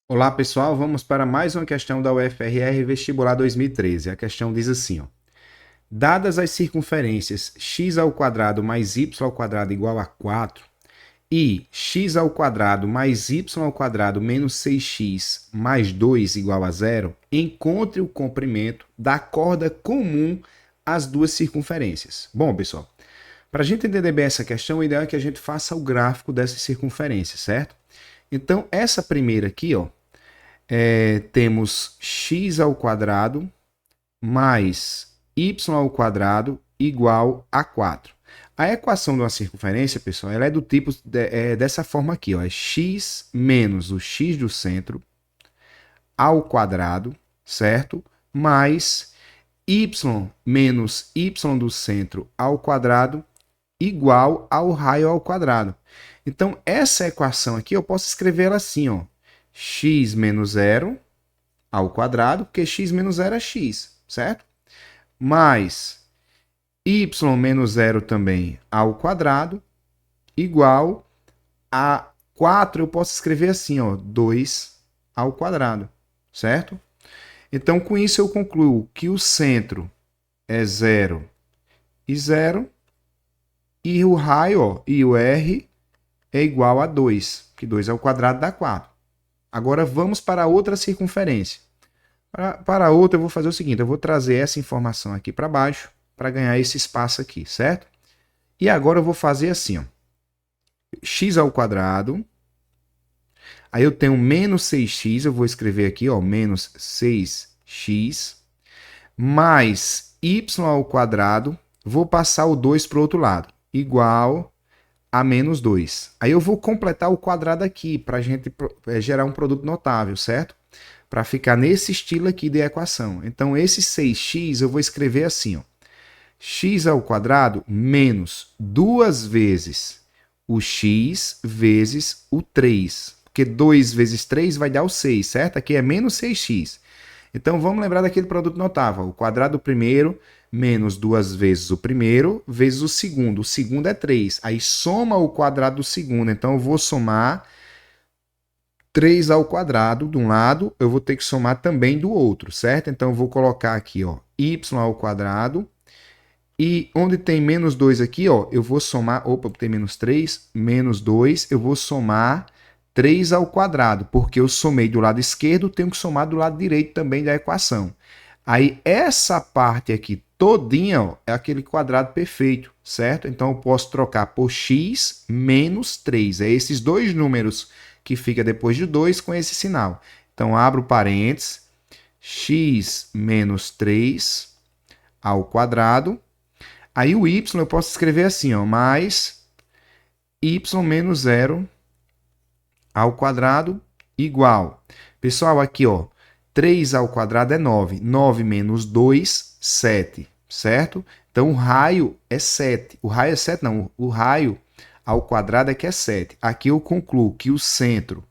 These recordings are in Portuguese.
Olá pessoal, vamos para mais uma questão da UFRR Vestibular 2013. A questão diz assim, ó. Dadas as circunferências x ao quadrado mais y ao quadrado igual a 4 e x ao quadrado mais y ao quadrado menos 6x mais 2 igual a zero, encontre o comprimento da corda comum às duas circunferências. Bom, pessoal, para a gente entender bem essa questão, o ideal é que a gente faça o gráfico dessas circunferências, certo? Então, essa primeira aqui, ó, temos x ao quadrado mais y ao quadrado igual a 4. A equação de uma circunferência, pessoal, ela é do tipo dessa forma aqui, ó, é x menos o x do centro ao quadrado, certo? Mais y menos y do centro ao quadrado igual ao raio ao quadrado. Então, essa equação aqui eu posso escrever ela assim, ó, x menos zero ao quadrado, porque x menos zero é x, certo? Mais y menos zero também ao quadrado, igual a 4, eu posso escrever assim, ó, 2 ao quadrado, certo? Então, com isso eu concluo que o centro é 0 e 0, e o raio, ó, e o r é igual a 2, que 2 ao quadrado dá 4. Agora vamos para outra circunferência. Para a outra, eu vou fazer o seguinte: eu vou trazer essa informação aqui para baixo para ganhar esse espaço aqui, certo? E agora eu vou fazer assim, ó, x ao quadrado. Aí eu tenho menos 6x, eu vou escrever aqui, ó, menos 6x, mais y ao quadrado, vou passar o 2 para o outro lado, igual a menos 2. Aí eu vou completar o quadrado aqui para a gente gerar um produto notável, certo? Para ficar nesse estilo aqui de equação. Então, esse 6x eu vou escrever assim, ó, x ao quadrado menos 2 vezes o x vezes o 3. Porque 2 vezes 3 vai dar o 6, certo? Aqui é menos 6x. Então, vamos lembrar daquele produto notável. O quadrado do primeiro menos 2 vezes o primeiro vezes o segundo. O segundo é 3. Aí soma o quadrado do segundo. Então, eu vou somar 3 ao quadrado de um lado, eu vou ter que somar também do outro, certo? Então, eu vou colocar aqui, ó, y ao quadrado. E onde tem menos 2 aqui, ó, eu vou somar, opa, tem menos 3, menos 2, eu vou somar 3 ao quadrado, porque eu somei do lado esquerdo, tenho que somar do lado direito também da equação. Aí, essa parte aqui todinha, ó, é aquele quadrado perfeito, certo? Então, eu posso trocar por x menos 3. É esses dois números que fica depois de 2 com esse sinal. Então, abro parênteses, x menos 3 ao quadrado. Aí o y eu posso escrever assim, ó, mais y menos zero ao quadrado igual. Pessoal, aqui, ó, 3 ao quadrado é 9. 9 menos 2, 7, certo? Então, o raio é 7. O raio é 7, não. O raio ao quadrado é que é 7. Aqui eu concluo que o centro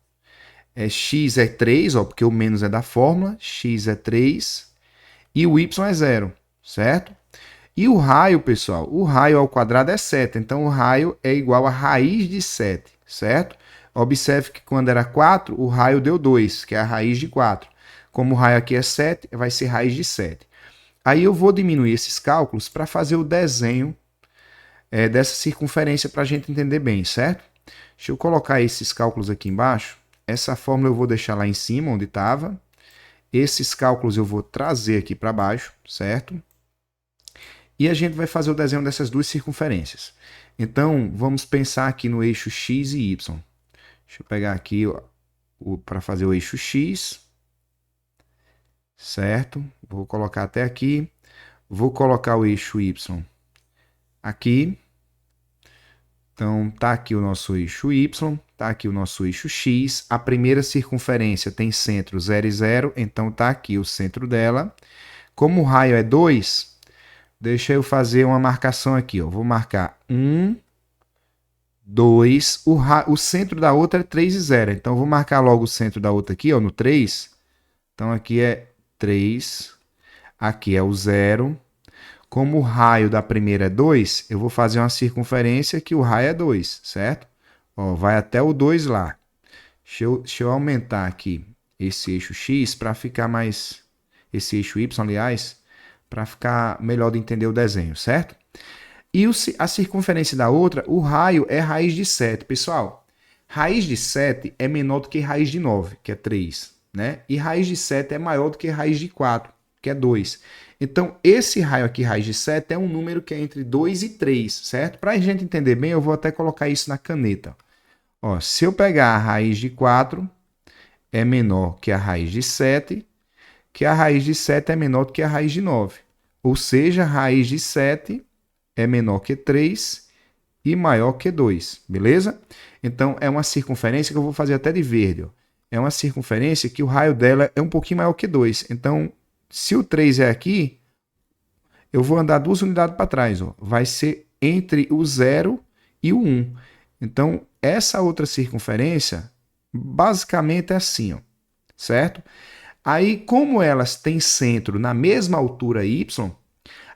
é x é 3, ó, porque o menos é da fórmula. X é 3 e o y é 0, certo? E o raio, pessoal, o raio ao quadrado é 7. Então, o raio é igual a raiz de 7, certo? Observe que quando era 4, o raio deu 2, que é a raiz de 4. Como o raio aqui é 7, vai ser raiz de 7. Aí eu vou diminuir esses cálculos para fazer o desenho dessa circunferência para a gente entender bem, certo? Deixa eu colocar esses cálculos aqui embaixo. Essa fórmula eu vou deixar lá em cima, onde estava. Esses cálculos eu vou trazer aqui para baixo, certo? E a gente vai fazer o desenho dessas duas circunferências. Então, vamos pensar aqui no eixo x e y. Deixa eu pegar aqui para fazer o eixo x, certo? Vou colocar até aqui. Vou colocar o eixo y aqui. Então, tá aqui o nosso eixo y, tá aqui o nosso eixo x. A primeira circunferência tem centro 0 e 0, então tá aqui o centro dela. Como o raio é 2, deixa eu fazer uma marcação aqui, ó. Vou marcar 1, 2. O centro da outra é 3 e 0. Então, eu vou marcar logo o centro da outra aqui, ó, no 3. Então, aqui é 3. Aqui é o 0. Como o raio da primeira é 2, eu vou fazer uma circunferência que o raio é 2, certo? Ó, vai até o 2 lá. Deixa eu aumentar aqui esse eixo x para ficar mais... Esse eixo y, aliás, para ficar melhor de entender o desenho, certo? E a circunferência da outra, o raio é raiz de 7. Pessoal, raiz de 7 é menor do que raiz de 9, que é 3. Né? E raiz de 7 é maior do que raiz de 4, que é 2. Então, esse raio aqui, raiz de 7, é um número que é entre 2 e 3, certo? Para a gente entender bem, eu vou até colocar isso na caneta. Ó, se eu pegar a raiz de 4, é menor que a raiz de 7, que a raiz de 7 é menor do que a raiz de 9. Ou seja, a raiz de 7 é menor que 3 e maior que 2, beleza? Então, é uma circunferência que eu vou fazer até de verde. Ó. É uma circunferência que o raio dela é um pouquinho maior que 2. Então, se o 3 é aqui, eu vou andar 2 unidades para trás. Ó. Vai ser entre o 0 e o 1. Então, essa outra circunferência, basicamente é assim, ó, certo? Aí, como elas têm centro na mesma altura y,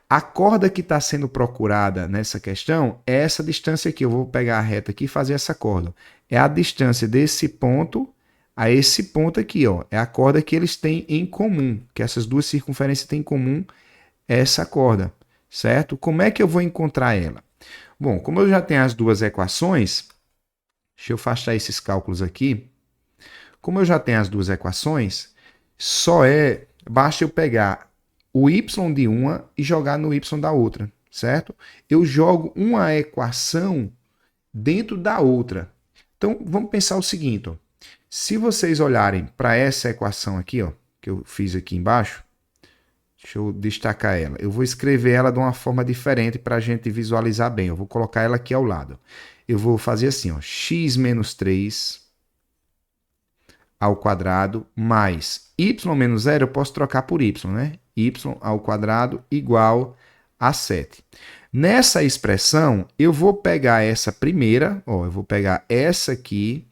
a corda que está sendo procurada nessa questão é essa distância aqui. Eu vou pegar a reta aqui e fazer essa corda. É a distância desse ponto a esse ponto aqui. Ó. É a corda que eles têm em comum, que essas duas circunferências têm em comum essa corda, certo? Como é que eu vou encontrar ela? Bom, como eu já tenho as duas equações, deixa eu afastar esses cálculos aqui. Como eu já tenho as duas equações, basta eu pegar o y de uma e jogar no y da outra, certo? Eu jogo uma equação dentro da outra. Então, vamos pensar o seguinte, ó. Se vocês olharem para essa equação aqui, ó, que eu fiz aqui embaixo, deixa eu destacar ela. Eu vou escrever ela de uma forma diferente para a gente visualizar bem. Eu vou colocar ela aqui ao lado. Eu vou fazer assim, ó, x menos 3 ao quadrado mais y menos 0, eu posso trocar por y, né? Y ao quadrado igual a 7. Nessa expressão, eu vou pegar essa primeira, ó, eu vou pegar essa aqui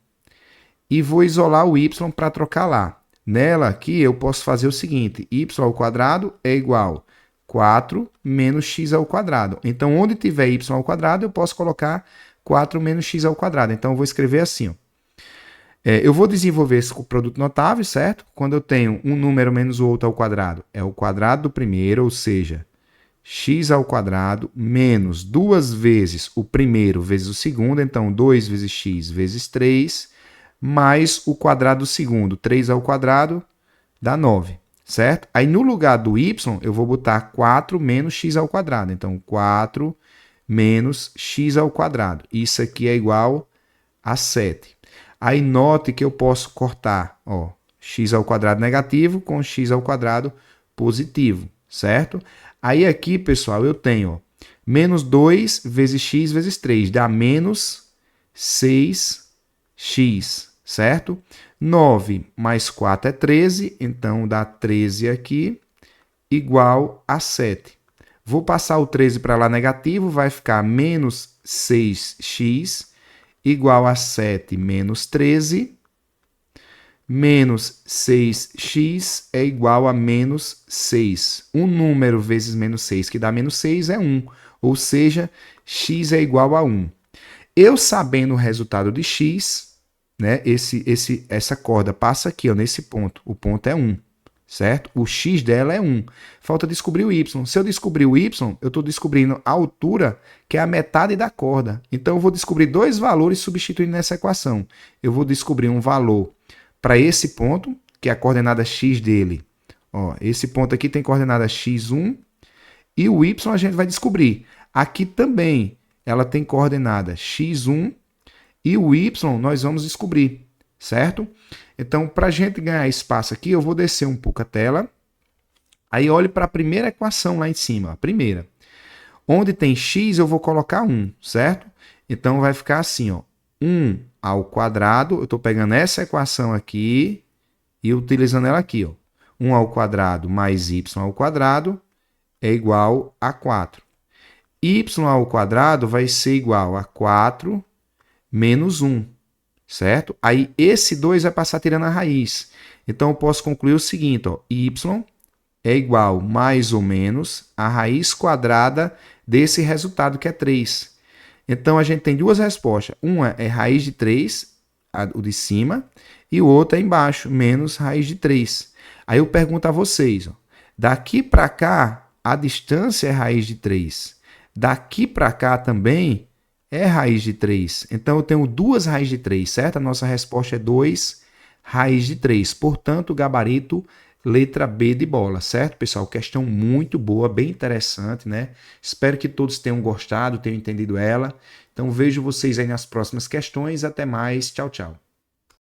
e vou isolar o y para trocar lá. Nela aqui, eu posso fazer o seguinte, y ao quadrado é igual a 4 menos x ao quadrado. Então, onde tiver y ao quadrado, eu posso colocar 4 menos x ao quadrado. Então, eu vou escrever assim, ó. Eu vou desenvolver esse produto notável, certo? Quando eu tenho um número menos o outro ao quadrado, é o quadrado do primeiro, ou seja, x ao quadrado menos 2 vezes o primeiro vezes o segundo, então 2 vezes x vezes 3, mais o quadrado do segundo, 3 ao quadrado, dá 9, certo? Aí no lugar do y, eu vou botar 4 menos x ao quadrado, então 4 menos x ao quadrado. Isso aqui é igual a 7. Aí note que eu posso cortar, ó, x ao quadrado negativo com x ao quadrado positivo, certo? Aí aqui, pessoal, eu tenho ó, menos 2 vezes x vezes 3, dá menos 6x, certo? 9 mais 4 é 13, então dá 13 aqui, igual a 7. Vou passar o 13 para lá negativo, vai ficar menos 6x, igual a 7 menos 13, menos 6x é igual a menos 6. Um número vezes menos 6, que dá menos 6, é 1. Ou seja, x é igual a 1. Eu sabendo o resultado de x, né, essa corda passa aqui, ó, nesse ponto. O ponto é 1, certo? O x dela é 1. Falta descobrir o y. Se eu descobrir o y, eu estou descobrindo a altura, que é a metade da corda. Então, eu vou descobrir dois valores substituindo nessa equação. Eu vou descobrir um valor para esse ponto, que é a coordenada x dele. Ó, esse ponto aqui tem coordenada x1, e o y a gente vai descobrir. Aqui também ela tem coordenada x1, e o y nós vamos descobrir, certo? Então, para a gente ganhar espaço aqui, eu vou descer um pouco a tela. Aí, olhe para a primeira equação lá em cima, a primeira. Onde tem x, eu vou colocar 1, certo? Então, vai ficar assim, ó, 1 ao quadrado. Eu estou pegando essa equação aqui e utilizando ela aqui, ó. 1 ao quadrado mais y ao quadrado é igual a 4. Y ao quadrado vai ser igual a 4 menos 1. Certo? Aí, esse 2 vai passar tirando a raiz. Então, eu posso concluir o seguinte, ó, y é igual, mais ou menos, a raiz quadrada desse resultado, que é 3. Então, a gente tem duas respostas. Uma é raiz de 3, o de cima, e o outro é embaixo, menos raiz de 3. Aí eu pergunto a vocês, ó, daqui para cá, a distância é raiz de 3. Daqui para cá também é raiz de 3. Então eu tenho duas raízes de 3, certo? A nossa resposta é 2 raiz de 3. Portanto, o gabarito letra B de bola, certo, pessoal? Questão muito boa, bem interessante, né? Espero que todos tenham gostado, tenham entendido ela. Então vejo vocês aí nas próximas questões. Até mais. Tchau, tchau.